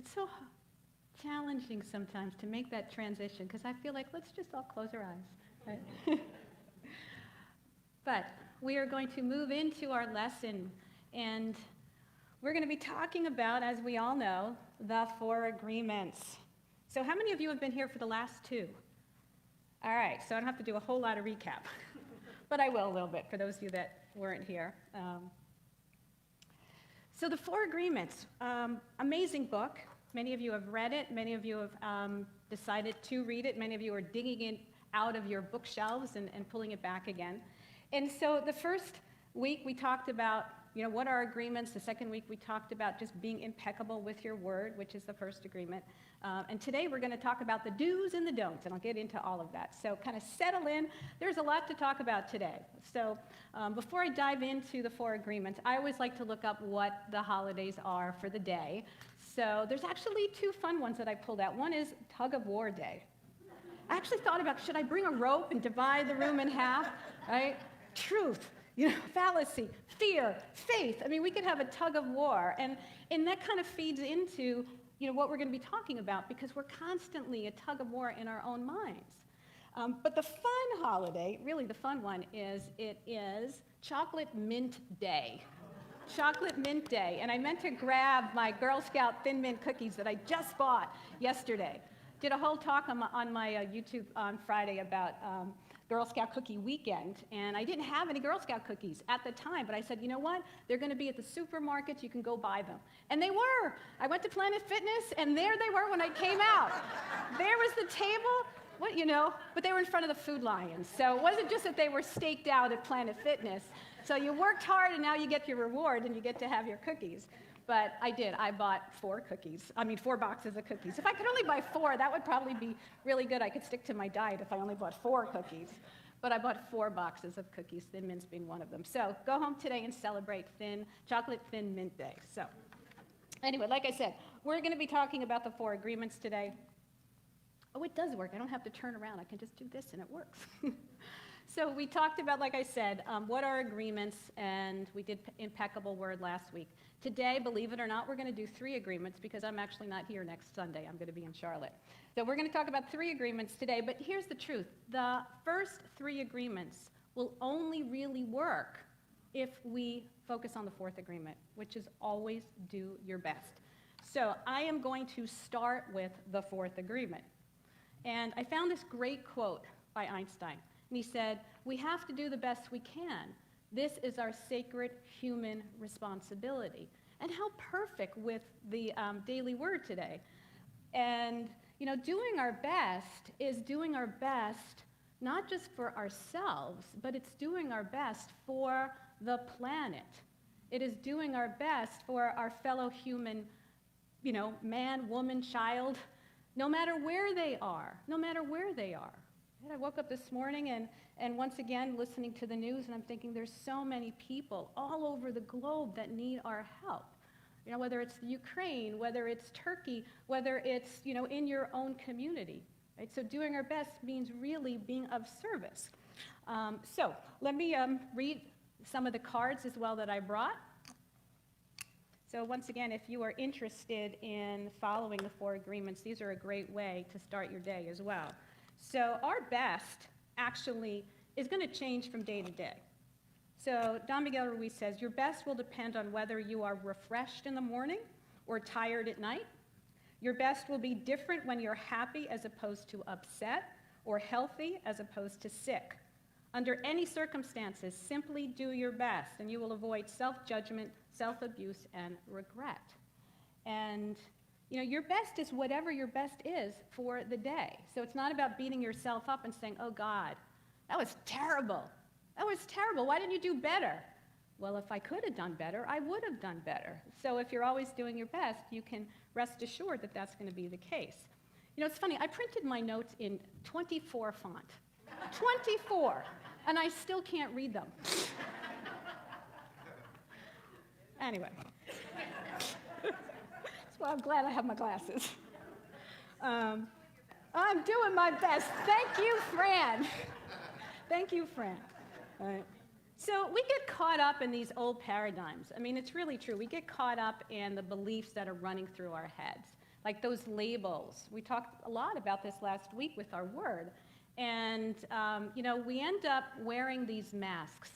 It's so challenging sometimes to make that transition because I feel like let's just all close our eyes. Right? But we are going to move into our lesson, and we're going to be talking about, as we all know, the 4 agreements. So how many of you have been here for the last 2? All right, so I don't have to do a whole lot of recap, but I will a little bit for those of you that weren't here. So the 4 agreements, amazing book. Many of you have read it. Many of you have decided to read it. Many of you are digging it out of your bookshelves and pulling it back again. And so the first week we talked about, what are agreements? The second week we talked about just being impeccable with your word, which is the first agreement. And today we're going to talk about the do's and the don'ts, and I'll get into all of that. So kind of settle in. There's a lot to talk about today. So before I dive into the 4 agreements, I always like to look up what the holidays are for the day. So there's actually 2 fun ones that I pulled out. One is Tug of War Day. I actually thought about, should I bring a rope and divide the room in half, right? Truth, fallacy, fear, faith. I mean, we could have a tug of war. And that kind of feeds into, what we're going to be talking about, because we're constantly a tug of war in our own minds. But the fun holiday, really the fun one, it is Chocolate Mint Day. Chocolate Mint Day. And I meant to grab my Girl Scout Thin Mint cookies that I just bought yesterday. Did a whole talk on my YouTube on Friday about Girl Scout Cookie Weekend, and I didn't have any Girl Scout cookies at the time, but I said, you know what? They're going to be at the supermarkets. You can go buy them. And they were. I went to Planet Fitness, and there they were when I came out. There was the table, but they were in front of the Food Lion. So it wasn't just that they were staked out at Planet Fitness. So you worked hard, and now you get your reward, and you get to have your cookies. But I did. I bought 4 boxes of cookies. If I could only buy 4, that would probably be really good. I could stick to my diet if I only bought 4 cookies. But I bought 4 boxes of cookies, Thin Mints being one of them. So go home today and celebrate Chocolate Thin Mint Day. So anyway, like I said, we're going to be talking about the 4 agreements today. Oh, it does work. I don't have to turn around. I can just do this, and it works. So we talked about, like I said, what are agreements, and we did impeccable word last week. Today, believe it or not, we're going to do 3 agreements because I'm actually not here next Sunday. I'm going to be in Charlotte. So we're going to talk about 3 agreements today, but here's the truth. The first 3 agreements will only really work if we focus on the 4th agreement, which is always do your best. So I am going to start with the 4th agreement. And I found this great quote by Einstein. And he said, "We have to do the best we can. This is our sacred human responsibility." And how perfect with the daily word today. And, doing our best is doing our best not just for ourselves, but it's doing our best for the planet. It is doing our best for our fellow human, man, woman, child, no matter where they are, no matter where they are. And I woke up this morning and once again listening to the news, and I'm thinking there's so many people all over the globe that need our help. Whether it's Ukraine, whether it's Turkey, whether it's, in your own community. Right? So doing our best means really being of service. So let me read some of the cards as well that I brought. So once again, if you are interested in following the 4 agreements, these are a great way to start your day as well. So our best actually is going to change from day to day. So Don Miguel Ruiz says, your best will depend on whether you are refreshed in the morning or tired at night. Your best will be different when you're happy as opposed to upset, or healthy as opposed to sick. Under any circumstances, simply do your best, and you will avoid self-judgment, self-abuse, and regret. And your best is whatever your best is for the day. So it's not about beating yourself up and saying, oh, God, that was terrible. That was terrible. Why didn't you do better? Well, if I could have done better, I would have done better. So if you're always doing your best, you can rest assured that that's going to be the case. It's funny. I printed my notes in 24 font. 24. And I still can't read them. Anyway. Well, I'm glad I have my glasses. I'm doing my best. Thank you, Fran. Thank you, Fran. All right. So we get caught up in these old paradigms. I mean, it's really true. We get caught up in the beliefs that are running through our heads. like those labels. We talked a lot about this last week with our word. And, we end up wearing these masks,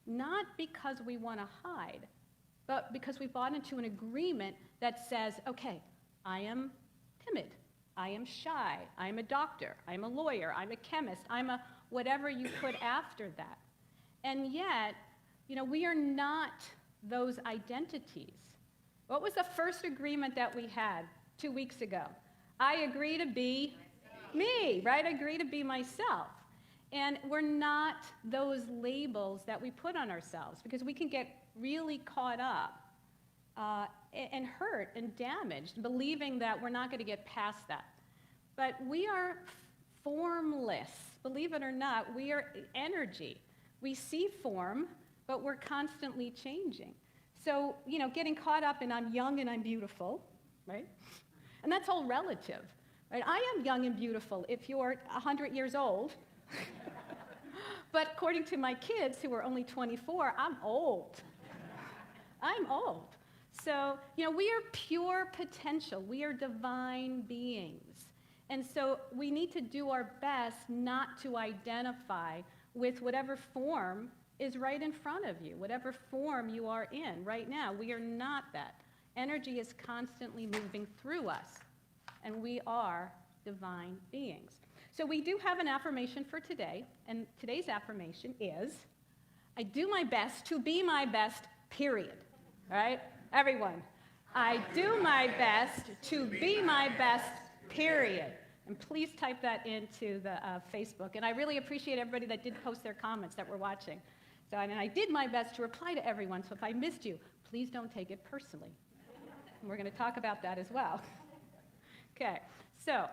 not because we want to hide, but because we bought into an agreement that says, okay, I am timid, I am shy, I'm a doctor, I'm a lawyer, I'm a chemist, I'm a whatever you put after that. And yet, we are not those identities. What was the first agreement that we had 2 weeks ago? I agree to be me, right? I agree to be myself. And we're not those labels that we put on ourselves, because we can get really caught up and hurt and damaged, believing that we're not going to get past that. But we are formless. Believe it or not, we are energy. We see form, but we're constantly changing. So, getting caught up in I'm young and I'm beautiful, right? And that's all relative, right? I am young and beautiful if you're 100 years old. But according to my kids, who are only 24, I'm old. I'm old. So, we are pure potential. We are divine beings. And so we need to do our best not to identify with whatever form is right in front of you, whatever form you are in right now. We are not that. Energy is constantly moving through us, and we are divine beings. So we do have an affirmation for today, and today's affirmation is, I do my best to be my best, period. All right? Everyone, I do my best to be my best, period. And please type that into the Facebook. And I really appreciate everybody that did post their comments that were watching. So, and I did my best to reply to everyone, so if I missed you, please don't take it personally. And we're going to talk about that as well. Okay, so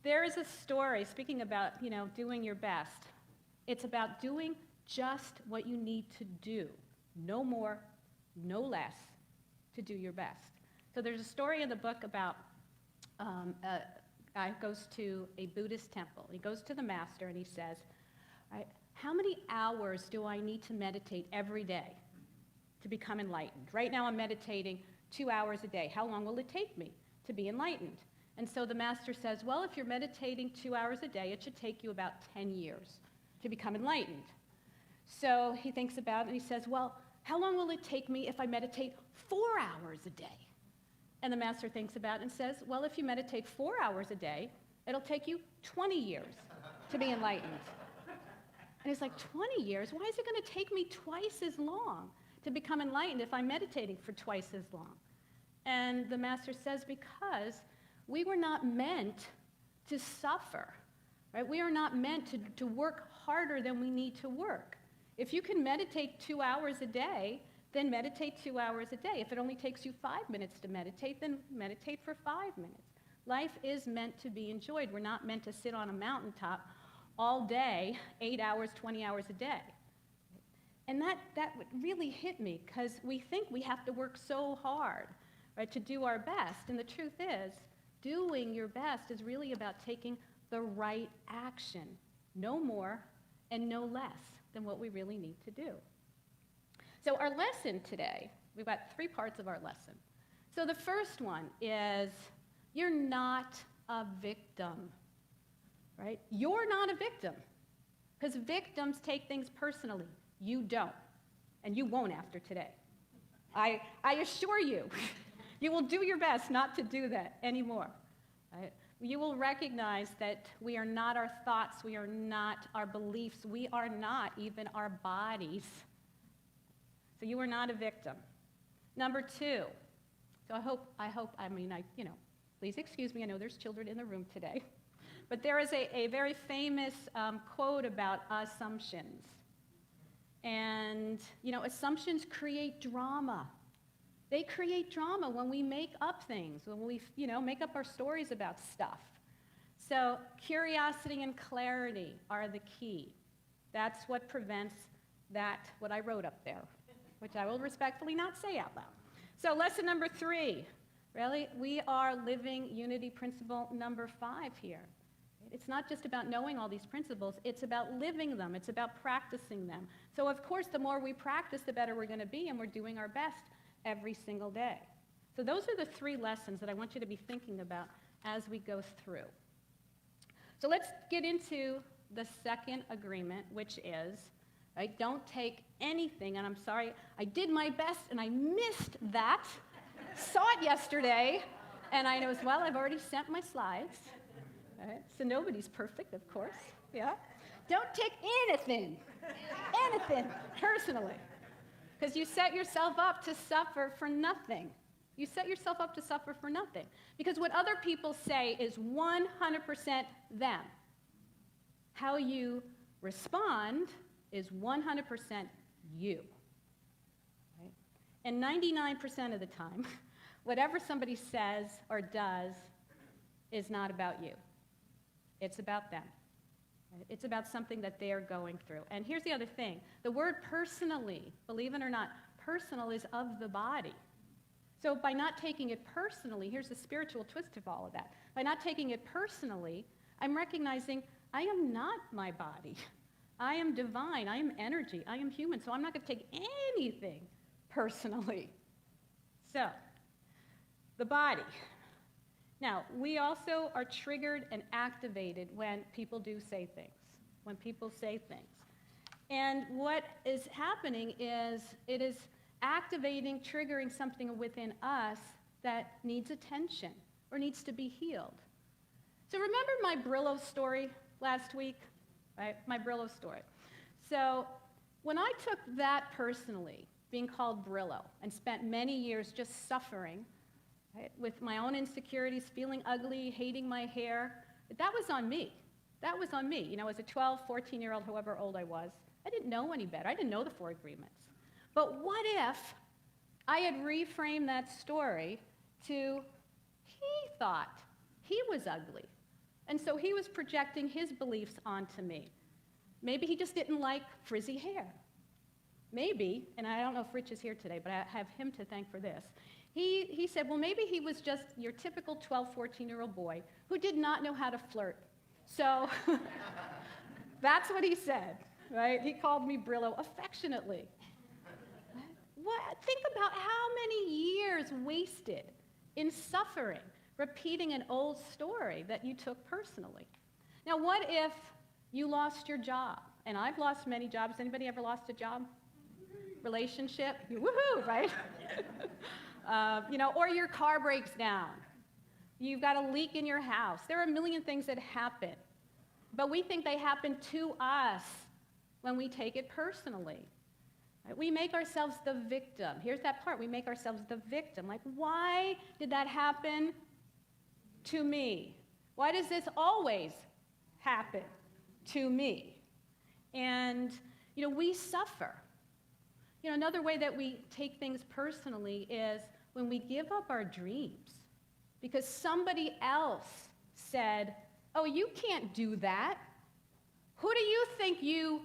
there is a story, speaking about, doing your best. It's about doing just what you need to do. No more, no less, to do your best. So there's a story in the book about a guy goes to a Buddhist temple. He goes to the master and he says, how many hours do I need to meditate every day to become enlightened? Right now I'm meditating 2 hours a day. How long will it take me to be enlightened? And so the master says, well, if you're meditating 2 hours a day, it should take you about 10 years to become enlightened. So he thinks about it and he says, well, how long will it take me if I meditate 4 hours a day? And the master thinks about it and says, well, if you meditate 4 hours a day, it'll take you 20 years to be enlightened. And he's like, 20 years? Why is it going to take me twice as long to become enlightened if I'm meditating for twice as long? And the master says, because we were not meant to suffer, right? We are not meant to work harder than we need to work. If you can meditate 2 hours a day, then meditate 2 hours a day. If it only takes you 5 minutes to meditate, then meditate for 5 minutes. Life is meant to be enjoyed. We're not meant to sit on a mountaintop all day, 8 hours, 20 hours a day. And that really hit me, because we think we have to work so hard, right, to do our best. And the truth is, doing your best is really about taking the right action, no more and no less than what we really need to do. So our lesson today, we've got 3 parts of our lesson. So the first one is, you're not a victim, right? You're not a victim, because victims take things personally. You don't, and you won't after today. I assure you, you will do your best not to do that anymore. Right? You will recognize that we are not our thoughts, we are not our beliefs, we are not even our bodies. So you are not a victim. Number 2, so please excuse me, I know there's children in the room today, but there is a very famous quote about assumptions. And, assumptions create drama. They create drama when we make up things, when we, make up our stories about stuff. So curiosity and clarity are the key. That's what prevents what I wrote up there, which I will respectfully not say out loud. So lesson number 3, really, we are living unity principle number 5 here. It's not just about knowing all these principles, it's about living them, it's about practicing them. So of course, the more we practice, the better we're going to be, and we're doing our best every single day. So those are the 3 lessons that I want you to be thinking about as we go through. So let's get into the second agreement, which is, right, don't take anything, and I'm sorry, I did my best and I missed that. Saw it yesterday, and I know as well, I've already sent my slides. Right? So nobody's perfect, of course. Yeah? Don't take anything personally, because you set yourself up to suffer for nothing. You set yourself up to suffer for nothing, because what other people say is 100% them. How you respond is 100% you. Right? And 99% of the time, whatever somebody says or does is not about you. It's about them. It's about something that they're going through. And here's the other thing. The word personally, believe it or not, personal is of the body. So by not taking it personally, here's the spiritual twist of all of that. By not taking it personally, I'm recognizing I am not my body. I am divine. I am energy. I am human. So I'm not going to take anything personally. So, the body. Now, we also are triggered and activated when people do say things, when people say things. And what is happening is it is activating, triggering something within us that needs attention or needs to be healed. So remember my Brillo story last week? Right? My Brillo story. So when I took that personally, being called Brillo, and spent many years just suffering, right, with my own insecurities, feeling ugly, hating my hair, that was on me. That was on me. You know, as a 12, 14-year-old, however old I was, I didn't know any better. I didn't know the 4 agreements. But what if I had reframed that story to, he thought he was ugly, and so he was projecting his beliefs onto me. Maybe he just didn't like frizzy hair. Maybe, and I don't know if Rich is here today, but I have him to thank for this. He said, well, maybe he was just your typical 12, 14-year-old boy who did not know how to flirt. So that's what he said, right? He called me Brillo affectionately. Think about how many years wasted in suffering, repeating an old story that you took personally. Now, what if you lost your job? And I've lost many jobs. Anybody ever lost a job? Relationship? Woohoo, right? Or your car breaks down. You've got a leak in your house. There are a million things that happen. But we think they happen to us when we take it personally. Right? We make ourselves the victim. Here's that part. We make ourselves the victim. Like, why did that happen to me? Why does this always happen to me? And, we suffer. Another way that we take things personally is when we give up our dreams because somebody else said, oh, you can't do that. Who do you think you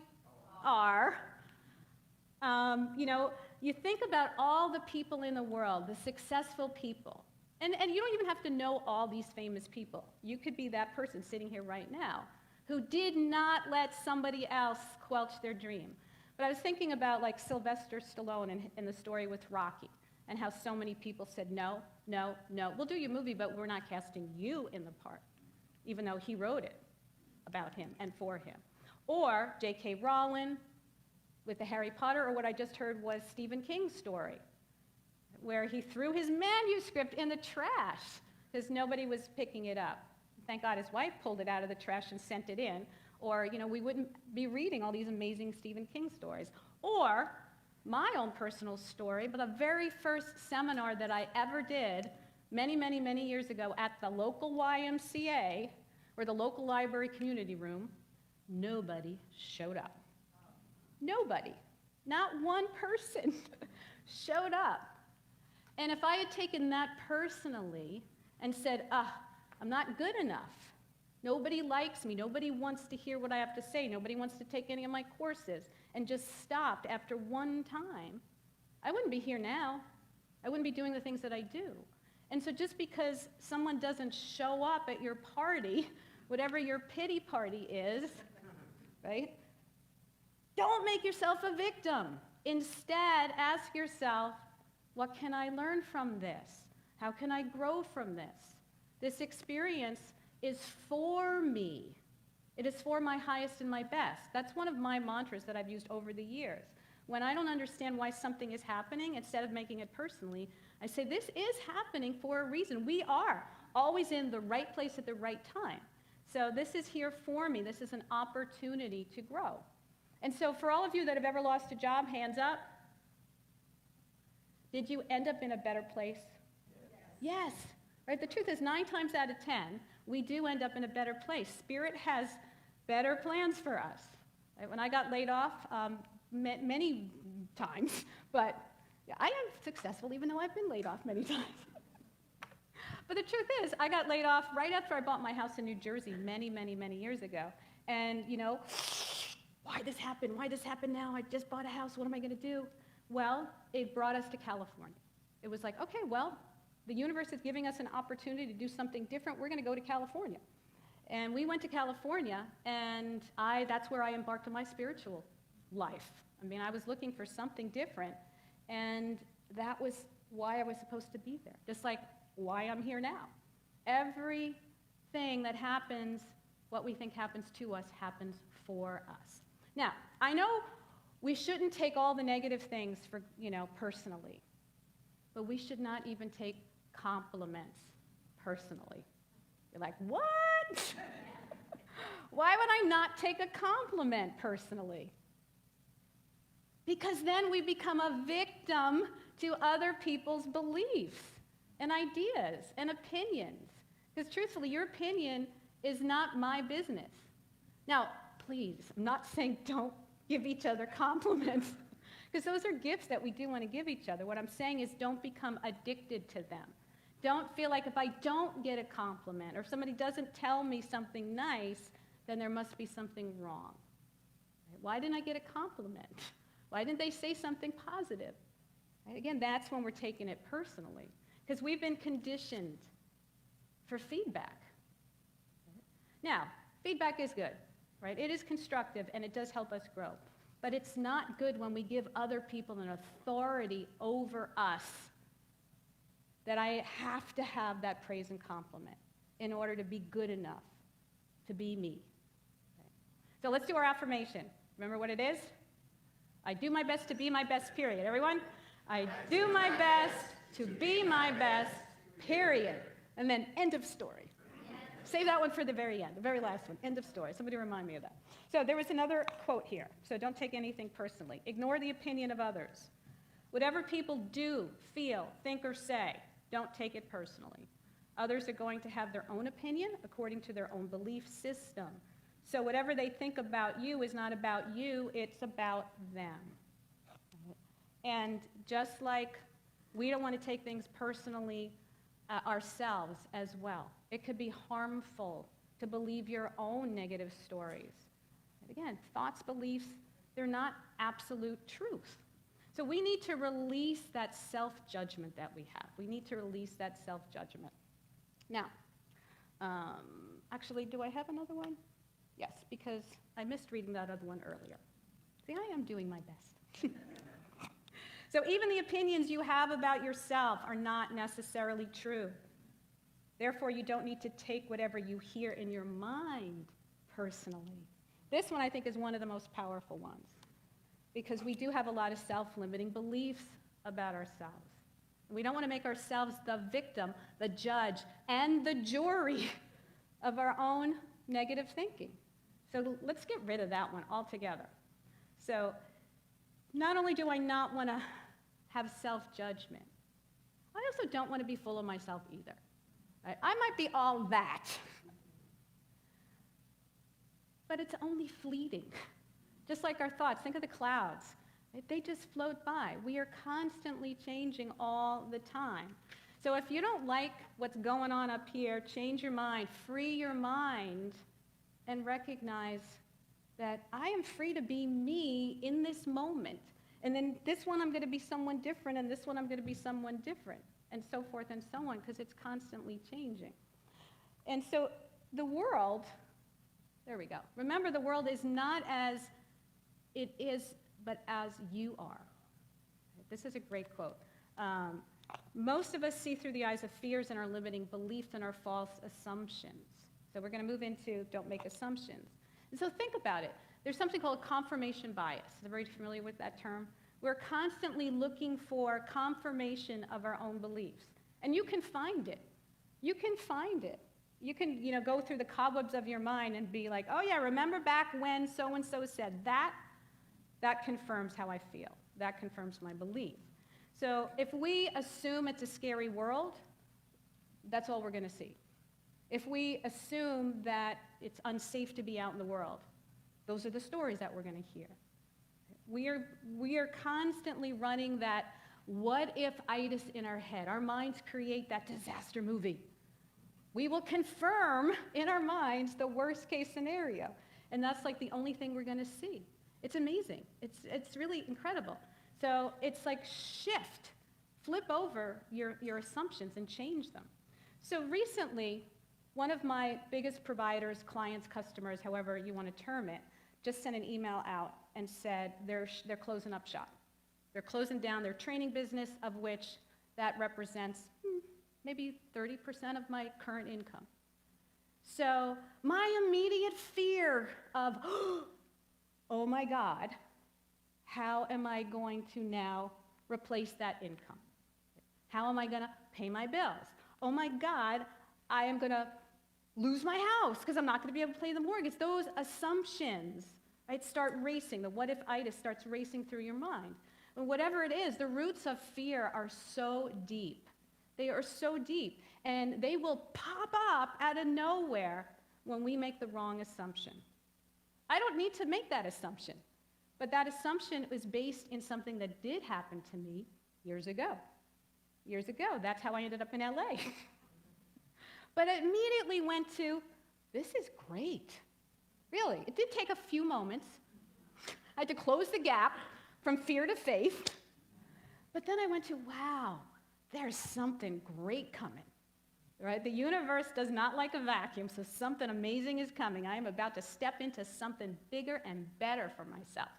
are? You think about all the people in the world, the successful people. And you don't even have to know all these famous people. You could be that person sitting here right now who did not let somebody else squelch their dream. But I was thinking about like Sylvester Stallone in the story with Rocky and how so many people said, no, no, no. We'll do your movie, but we're not casting you in the part, even though he wrote it about him and for him. Or J.K. Rowling with the Harry Potter, or what I just heard was Stephen King's story, where he threw his manuscript in the trash because nobody was picking it up. Thank God his wife pulled it out of the trash and sent it in, or we wouldn't be reading all these amazing Stephen King stories. Or my own personal story, but the very first seminar that I ever did many, many, many years ago at the local YMCA, or the local library community room, nobody showed up. Nobody, not one person showed up. And if I had taken that personally and said, I'm not good enough, nobody likes me, nobody wants to hear what I have to say, nobody wants to take any of my courses, and just stopped after one time, I wouldn't be here now. I wouldn't be doing the things that I do. And so just because someone doesn't show up at your party, whatever your pity party is, right? Don't make yourself a victim. Instead, ask yourself, what can I learn from this? How can I grow from this? This experience is for me. It is for my highest and my best. That's one of my mantras that I've used over the years. When I don't understand why something is happening, instead of making it personally, I say, this is happening for a reason. We are always in the right place at the right time. So this is here for me. This is an opportunity to grow. And so for all of you that have ever lost a job, hands up. Did you end up in a better place? Yes. Right? The truth is 9 times out of 10, we do end up in a better place. Spirit has better plans for us. Right? When I got laid off, many times, but I am successful even though I've been laid off many times. But the truth is, I got laid off right after I bought my house in New Jersey many, many, many years ago. And, why this happened? Why this happened now? I just bought a house. What am I going to do? Well, it brought us to California. It was like, okay, well, the universe is giving us an opportunity to do something different. We're going to go to California. And we went to California, and that's where I embarked on my spiritual life. I mean, I was looking for something different, and that was why I was supposed to be there, just like why I'm here now. Everything that happens, what we think happens to us, happens for us. Now, I know we shouldn't take all the negative things for, personally, but we should not even take compliments personally. You're like, what? Why would I not take a compliment personally? Because then we become a victim to other people's beliefs and ideas and opinions. Because truthfully, your opinion is not my business. Now, please, I'm not saying don't give each other compliments, because those are gifts that we do want to give each other. What I'm saying is don't become addicted to them. Don't feel like if I don't get a compliment or if somebody doesn't tell me something nice, then there must be something wrong. Why didn't I get a compliment? Why didn't they say something positive? Right? Again, that's when we're taking it personally, because we've been conditioned for feedback. Now, feedback is good, right? It is constructive, and it does help us grow. But it's not good when we give other people an authority over us, that I have to have that praise and compliment in order to be good enough to be me. Okay. So let's do our affirmation. Remember what it is? I do my best to be my best, period. Everyone? I do my best to be my best, period. And then end of story. Save that one for the very end, the very last one, end of story. Somebody remind me of that. So there was another quote here. So don't take anything personally. Ignore the opinion of others. Whatever people do, feel, think, or say, don't take it personally. Others are going to have their own opinion according to their own belief system. So whatever they think about you is not about you, it's about them. And just like we don't want to take things personally ourselves as well. It could be harmful to believe your own negative stories. And again, thoughts, beliefs, they're not absolute truth. So we need to release that self-judgment that we have. We need to release that self-judgment. Now, actually, do I have another one? Yes, because I missed reading that other one earlier. See, I am doing my best. So even the opinions you have about yourself are not necessarily true. Therefore, you don't need to take whatever you hear in your mind personally. This one, I think, is one of the most powerful ones, because we do have a lot of self-limiting beliefs about ourselves. We don't want to make ourselves the victim, the judge, and the jury of our own negative thinking. So let's get rid of that one altogether. So not only do I not want to have self-judgment, I also don't want to be full of myself either. Right? I might be all that, but it's only fleeting. Just like our thoughts, think of the clouds. Right? They just float by. We are constantly changing all the time. So if you don't like what's going on up here, change your mind, free your mind, and recognize that I am free to be me in this moment. And then this one I'm going to be someone different, and this one I'm going to be someone different, and so forth and so on, because it's constantly changing. And so the world, there we go. Remember, the world is not as it is, but as you are. This is a great quote. Most of us see through the eyes of fears and our limiting beliefs and our false assumptions. So we're going to move into don't make assumptions. And so think about it. There's something called confirmation bias. Is everybody familiar with that term? We're constantly looking for confirmation of our own beliefs. And you can find it. You can find it. You can, go through the cobwebs of your mind and be like, oh yeah, remember back when so-and-so said that? That confirms how I feel. That confirms my belief. So if we assume it's a scary world, that's all we're going to see. If we assume that it's unsafe to be out in the world, those are the stories that we're going to hear. We are constantly running that what-if-itis in our head. Our minds create that disaster movie. We will confirm in our minds the worst-case scenario, and that's like the only thing we're going to see. It's amazing. It's really incredible. So it's like flip over your assumptions and change them. So recently, one of my biggest providers, clients, customers, however you want to term it, just sent an email out and said they're closing up shop. They're closing down their training business, of which that represents maybe 30% of my current income. So my immediate fear of, oh my God, how am I going to now replace that income? How am I going to pay my bills? Oh my God, I am going to lose my house because I'm not going to be able to pay the mortgage. Those assumptions, right, start racing. The what-if-itis starts racing through your mind. And whatever it is, the roots of fear are so deep. They are so deep, and they will pop up out of nowhere when we make the wrong assumption. I don't need to make that assumption, but that assumption is based in something that did happen to me years ago. Years ago, that's how I ended up in LA. But I immediately went to, this is great. Really, it did take a few moments. I had to close the gap from fear to faith. But then I went to, wow, there's something great coming. Right? The universe does not like a vacuum, so something amazing is coming. I am about to step into something bigger and better for myself.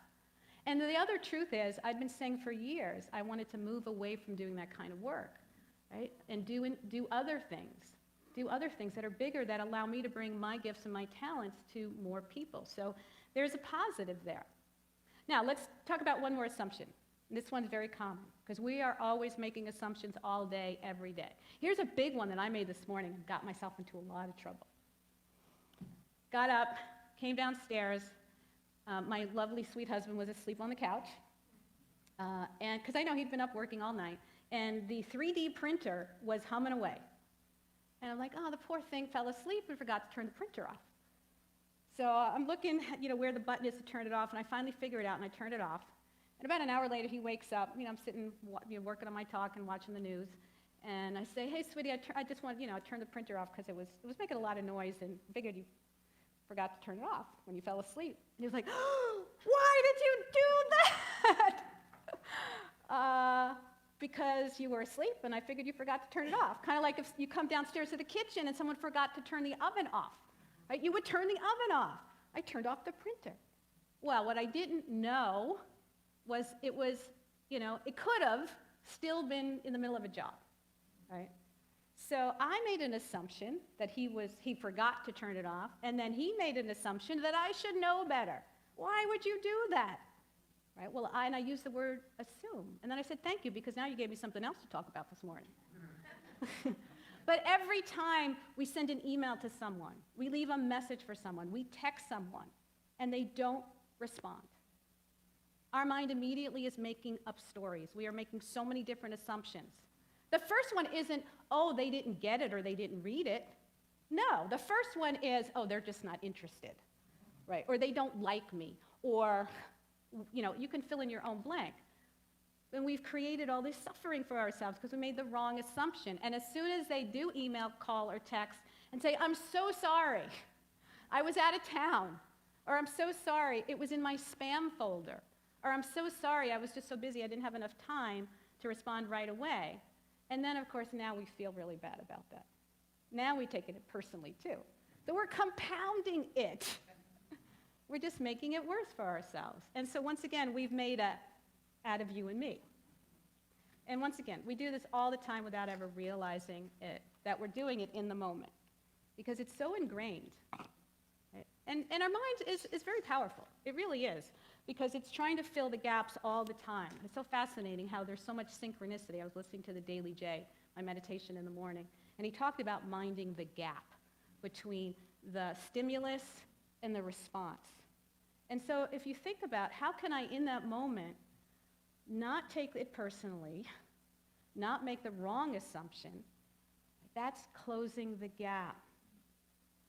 And the other truth is, I've been saying for years, I wanted to move away from doing that kind of work, right? And do other things. Do other things that are bigger that allow me to bring my gifts and my talents to more people. So there's a positive there. Now, let's talk about one more assumption. This one's very common, because we are always making assumptions all day, every day. Here's a big one that I made this morning and got myself into a lot of trouble. Got up, came downstairs. My lovely, sweet husband was asleep on the couch, and because I know he'd been up working all night, and the 3D printer was humming away. And I'm like, oh, the poor thing fell asleep and forgot to turn the printer off. So I'm looking, where the button is to turn it off, and I finally figure it out, and I turn it off. And about an hour later, he wakes up. I'm sitting, working on my talk and watching the news. And I say, hey, sweetie, I just want, I turned the printer off because it was making a lot of noise and figured you forgot to turn it off when you fell asleep. And he was like, oh, why did you do that? Because you were asleep and I figured you forgot to turn it off. Kind of like if you come downstairs to the kitchen and someone forgot to turn the oven off. Right? You would turn the oven off. I turned off the printer. Well, what I didn't know was it could have still been in the middle of a job, right? So I made an assumption that he forgot to turn it off, and then he made an assumption that I should know better. Why would you do that? Right? Well, I used the word assume, and then I said, thank you, because now you gave me something else to talk about this morning. But every time we send an email to someone, we leave a message for someone, we text someone, and they don't respond, our mind immediately is making up stories. We are making so many different assumptions. The first one isn't, oh, they didn't get it or they didn't read it. No, the first one is, oh, they're just not interested, right? Or they don't like me, or, you can fill in your own blank. And we've created all this suffering for ourselves because we made the wrong assumption. And as soon as they do email, call, or text and say, I'm so sorry, I was out of town, or I'm so sorry, it was in my spam folder, or I'm so sorry, I was just so busy, I didn't have enough time to respond right away. And then, of course, now we feel really bad about that. Now we take it personally, too. So we're compounding it. We're just making it worse for ourselves. And so once again, we've made a out of you and me. And once again, we do this all the time without ever realizing it, that we're doing it in the moment, because it's so ingrained. Right? And our mind is very powerful. It really is, because it's trying to fill the gaps all the time. It's so fascinating how there's so much synchronicity. I was listening to the Daily J, my meditation in the morning, and he talked about minding the gap between the stimulus and the response. And so if you think about how can I, in that moment, not take it personally, not make the wrong assumption, that's closing the gap.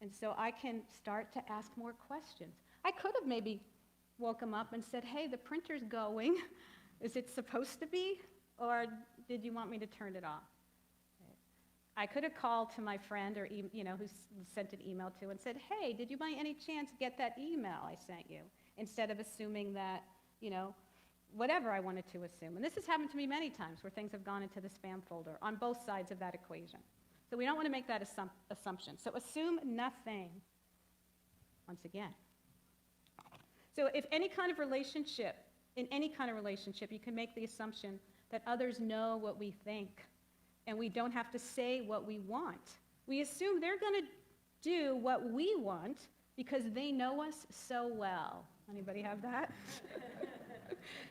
And so I can start to ask more questions. I could have maybe woke him up and said, hey, the printer's going. Is it supposed to be? Or did you want me to turn it off? I could have called to my friend or who sent an email to and said, hey, did you by any chance get that email I sent you? Instead of assuming that, whatever I wanted to assume. And this has happened to me many times where things have gone into the spam folder on both sides of that equation. So we don't want to make that assumption. So assume nothing, once again. So if in any kind of relationship, you can make the assumption that others know what we think, and we don't have to say what we want. We assume they're going to do what we want because they know us so well. Anybody have that?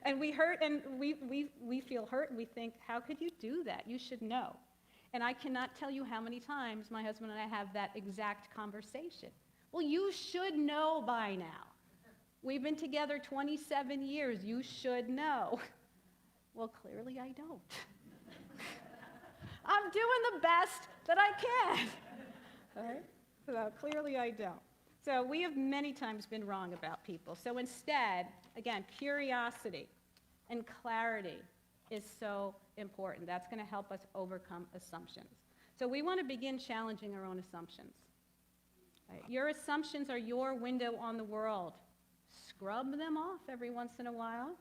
And we hurt, and we feel hurt, and we think, how could you do that? You should know. And I cannot tell you how many times my husband and I have that exact conversation. Well, you should know by now. We've been together 27 years. You should know. Well, clearly I don't. I'm doing the best that I can. All right? So clearly I don't. So we have many times been wrong about people. So instead, again, curiosity and clarity is so important. That's going to help us overcome assumptions. So we want to begin challenging our own assumptions. Right? Your assumptions are your window on the world. Scrub them off every once in a while,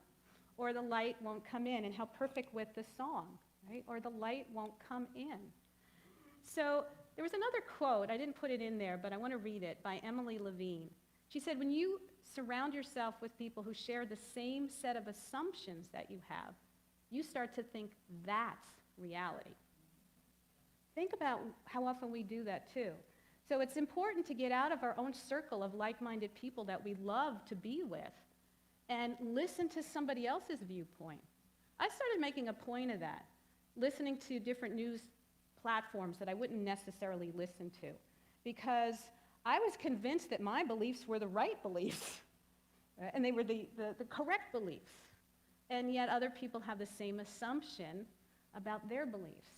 or the light won't come in. And how perfect with the song, right? Or the light won't come in. So there was another quote, I didn't put it in there, but I want to read it, by Emily Levine. She said, when you surround yourself with people who share the same set of assumptions that you have, you start to think that's reality. Think about how often we do that too. So it's important to get out of our own circle of like-minded people that we love to be with and listen to somebody else's viewpoint. I started making a point of that, listening to different news platforms that I wouldn't necessarily listen to, because I was convinced that my beliefs were the right beliefs, right? And they were the correct beliefs. And yet other people have the same assumption about their beliefs.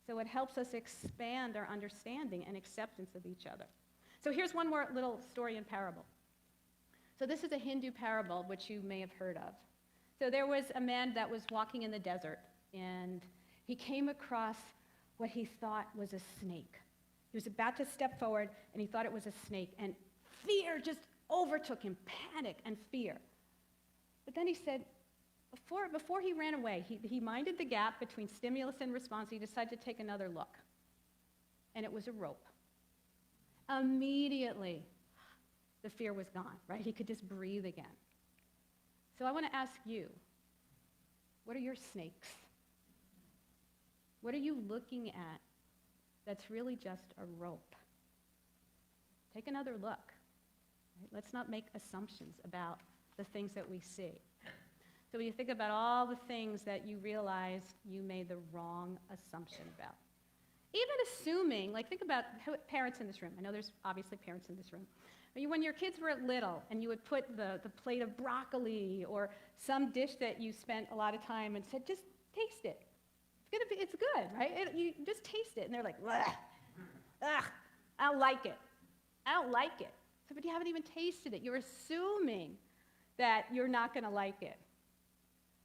So it helps us expand our understanding and acceptance of each other. So here's one more little story and parable. So this is a Hindu parable, which you may have heard of. So there was a man that was walking in the desert, and he came across what he thought was a snake. He was about to step forward, and he thought it was a snake, and fear just overtook him, panic and fear. But then he said, before he ran away, he minded the gap between stimulus and response. He decided to take another look, and it was a rope. Immediately, the fear was gone, right? He could just breathe again. So I want to ask you, what are your snakes? What are you looking at that's really just a rope? Take another look. Right? Let's not make assumptions about the things that we see. So when you think about all the things that you realize you made the wrong assumption about. Even assuming, like think about parents in this room. I know there's obviously parents in this room. When your kids were little and you would put the plate of broccoli or some dish that you spent a lot of time and said, just taste it. It's good, right? You just taste it. And they're like, ugh, I don't like it. I don't like it. So, but you haven't even tasted it. You're assuming that you're not going to like it.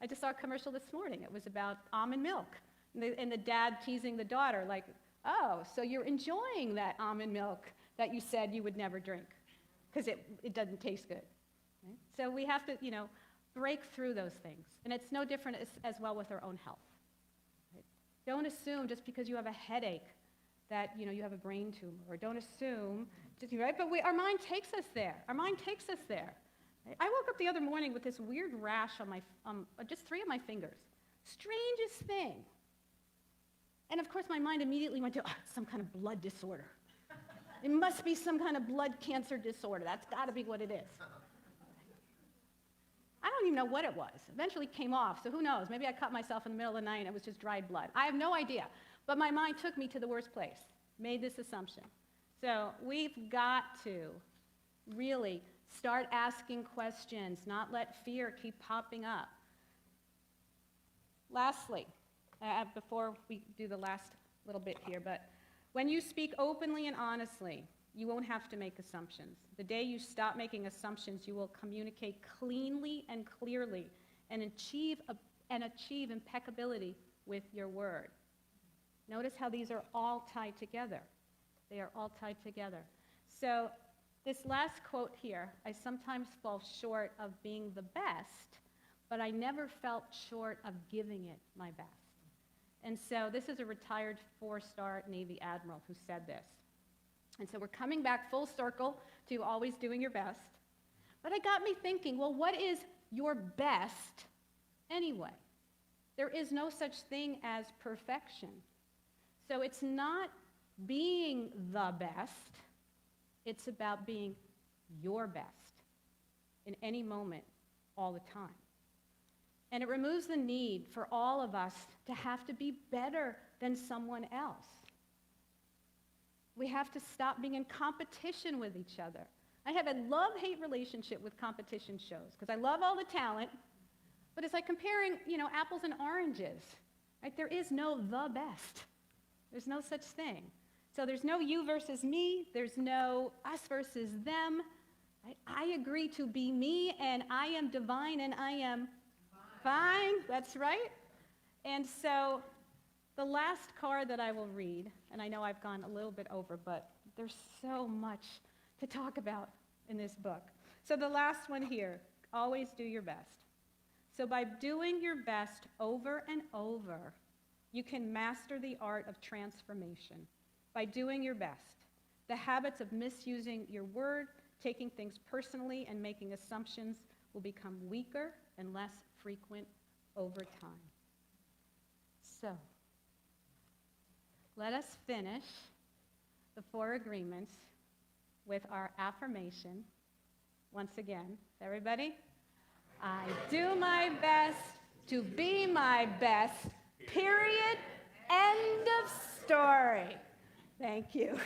I just saw a commercial this morning. It was about almond milk. And the dad teasing the daughter, like, oh, so you're enjoying that almond milk that you said you would never drink because it doesn't taste good. Right? So we have to, break through those things. And it's no different as well with our own health. Right? Don't assume just because you have a headache that, you have a brain tumor. Or don't assume, right? But our mind takes us there. Our mind takes us there. Right? I woke up the other morning with this weird rash on just 3 of my fingers. Strangest thing. And of course, my mind immediately went to some kind of blood disorder. It must be some kind of blood cancer disorder. That's got to be what it is. I don't even know what it was. Eventually it came off, so who knows? Maybe I cut myself in the middle of the night and it was just dried blood. I have no idea. But my mind took me to the worst place, made this assumption. So we've got to really start asking questions, not let fear keep popping up. Lastly, before we do the last little bit here, but when you speak openly and honestly, you won't have to make assumptions. The day you stop making assumptions, you will communicate cleanly and clearly and achieve impeccability with your word. Notice how these are all tied together. They are all tied together. So this last quote here, I sometimes fall short of being the best, but I never felt short of giving it my best. And so this is a retired 4-star Navy admiral who said this. And so we're coming back full circle to always doing your best. But it got me thinking, well, what is your best anyway? There is no such thing as perfection. So it's not being the best. It's about being your best in any moment, all the time. And it removes the need for all of us to have to be better than someone else. We have to stop being in competition with each other. I have a love-hate relationship with competition shows because I love all the talent, but it's like comparing, apples and oranges. Right? There is no the best. There's no such thing. So there's no you versus me. There's no us versus them. Right? I agree to be me, and I am divine, and I am fine. That's right. And so the last card that I will read, and I know I've gone a little bit over, but there's so much to talk about in this book. So the last one here, always do your best. So by doing your best over and over, you can master the art of transformation. By doing your best, the habits of misusing your word, taking things personally, and making assumptions will become weaker and less frequent over time. So, let us finish the 4 agreements with our affirmation. Once again, everybody, I do my best to be my best, period, end of story. Thank you.